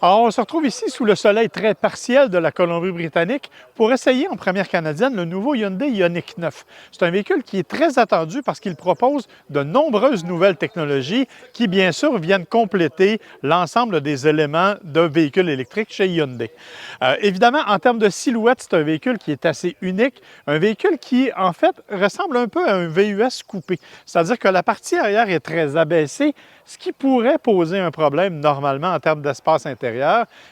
Alors, on se retrouve ici sous le soleil très partiel de la Colombie-Britannique pour essayer en première canadienne le nouveau Hyundai Ioniq 9. C'est un véhicule qui est très attendu parce qu'il propose de nombreuses nouvelles technologies qui, bien sûr, viennent compléter l'ensemble des éléments d'un véhicule électrique chez Hyundai. Évidemment, en termes de silhouette, c'est un véhicule qui est assez unique, un véhicule qui, en fait, ressemble un peu à un VUS coupé. C'est-à-dire que la partie arrière est très abaissée, ce qui pourrait poser un problème normalement en termes d'espace intérieur,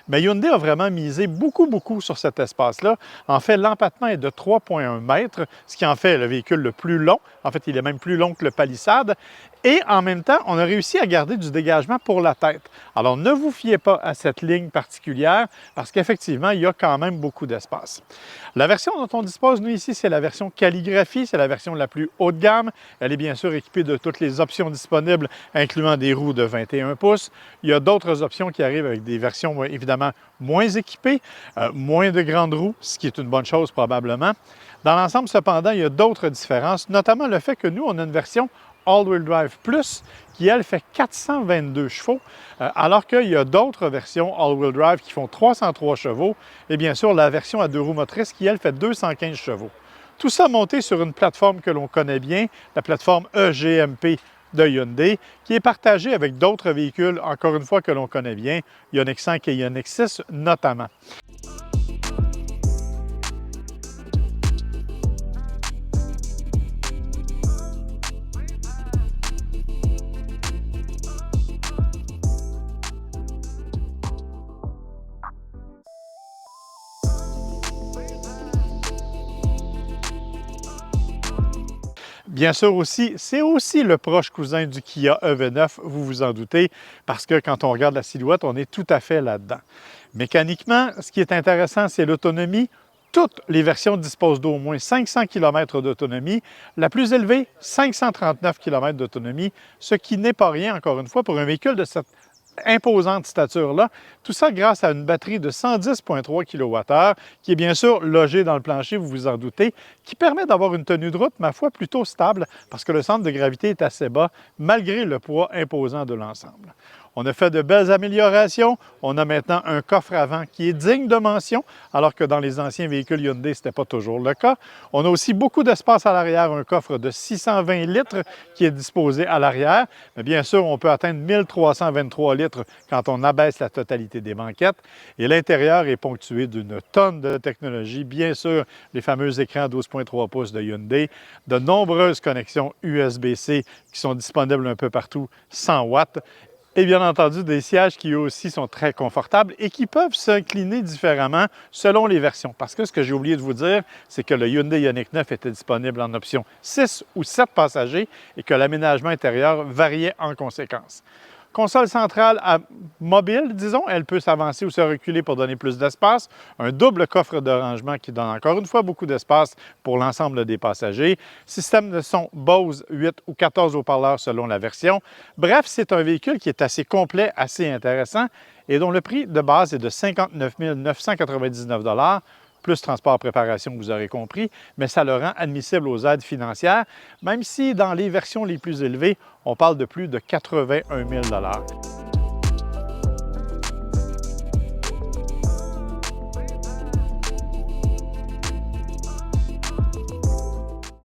mais Hyundai a vraiment misé beaucoup sur cet espace-là. En fait, l'empattement est de 3,1 mètres, ce qui en fait le véhicule le plus long. En fait, il est même plus long que le Palisade. Et en même temps, on a réussi à garder du dégagement pour la tête. Alors, ne vous fiez pas à cette ligne particulière parce qu'effectivement, il y a quand même beaucoup d'espace. La version dont on dispose, nous, ici, c'est la version calligraphie. C'est la version la plus haut de gamme. Elle est bien sûr équipée de toutes les options disponibles, incluant des roues de 21 pouces. Il y a d'autres options qui arrivent avec des versions, évidemment, moins équipées, moins de grandes roues, ce qui est une bonne chose probablement. Dans l'ensemble, cependant, il y a d'autres différences, notamment le fait que nous, on a une version All-Wheel Drive Plus, qui, elle, fait 422 chevaux, alors qu'il y a d'autres versions All-Wheel Drive qui font 303 chevaux, et bien sûr, la version à deux roues motrices qui, elle, fait 215 chevaux. Tout ça monté sur une plateforme que l'on connaît bien, la plateforme EGMP de Hyundai, qui est partagée avec d'autres véhicules, encore une fois, que l'on connaît bien, Ioniq 5 et Ioniq 6 notamment. Bien sûr aussi, c'est aussi le proche cousin du Kia EV9, vous vous en doutez, parce que quand on regarde la silhouette, on est tout à fait là-dedans. Mécaniquement, ce qui est intéressant, c'est l'autonomie. Toutes les versions disposent d'au moins 500 km d'autonomie. La plus élevée, 539 km d'autonomie, ce qui n'est pas rien, encore une fois, pour un véhicule de cette imposante stature-là. Tout ça grâce à une batterie de 110,3 kWh qui est bien sûr logée dans le plancher, vous vous en doutez, qui permet d'avoir une tenue de route, ma foi, plutôt stable parce que le centre de gravité est assez bas malgré le poids imposant de l'ensemble. On a fait de belles améliorations. On a maintenant un coffre avant qui est digne de mention, alors que dans les anciens véhicules Hyundai, ce n'était pas toujours le cas. On a aussi beaucoup d'espace à l'arrière, un coffre de 620 litres qui est disposé à l'arrière. Mais bien sûr, on peut atteindre 1323 litres quand on abaisse la totalité des banquettes. Et l'intérieur est ponctué d'une tonne de technologie. Bien sûr, les fameux écrans 12,3 pouces de Hyundai, de nombreuses connexions USB-C qui sont disponibles un peu partout, 100 watts. Et bien entendu, des sièges qui eux aussi sont très confortables et qui peuvent s'incliner différemment selon les versions. Parce que ce que j'ai oublié de vous dire, c'est que le Hyundai Ioniq 9 était disponible en option 6 ou 7 passagers et que l'aménagement intérieur variait en conséquence. Console centrale mobile, disons, elle peut s'avancer ou se reculer pour donner plus d'espace. Un double coffre de rangement qui donne encore une fois beaucoup d'espace pour l'ensemble des passagers. Système de son Bose 8 ou 14 haut-parleurs selon la version. Bref, c'est un véhicule qui est assez complet, assez intéressant et dont le prix de base est de 59 999 $, plus transport préparation, vous aurez compris, mais ça le rend admissible aux aides financières, même si dans les versions les plus élevées, on parle de plus de 81 000 $.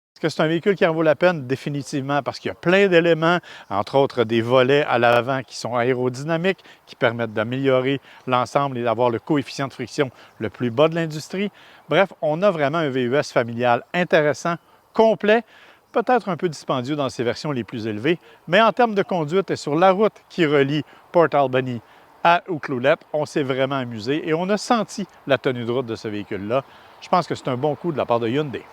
Est-ce que c'est un véhicule qui en vaut la peine? Définitivement, parce qu'il y a plein d'éléments, entre autres des volets à l'avant qui sont aérodynamiques, qui permettent d'améliorer l'ensemble et d'avoir le coefficient de friction le plus bas de l'industrie. Bref, on a vraiment un VUS familial intéressant, complet, peut-être un peu dispendieux dans ses versions les plus élevées, mais en termes de conduite et sur la route qui relie Port Albany à Ucluelet, on s'est vraiment amusé et on a senti la tenue de route de ce véhicule-là. Je pense que c'est un bon coup de la part de Hyundai.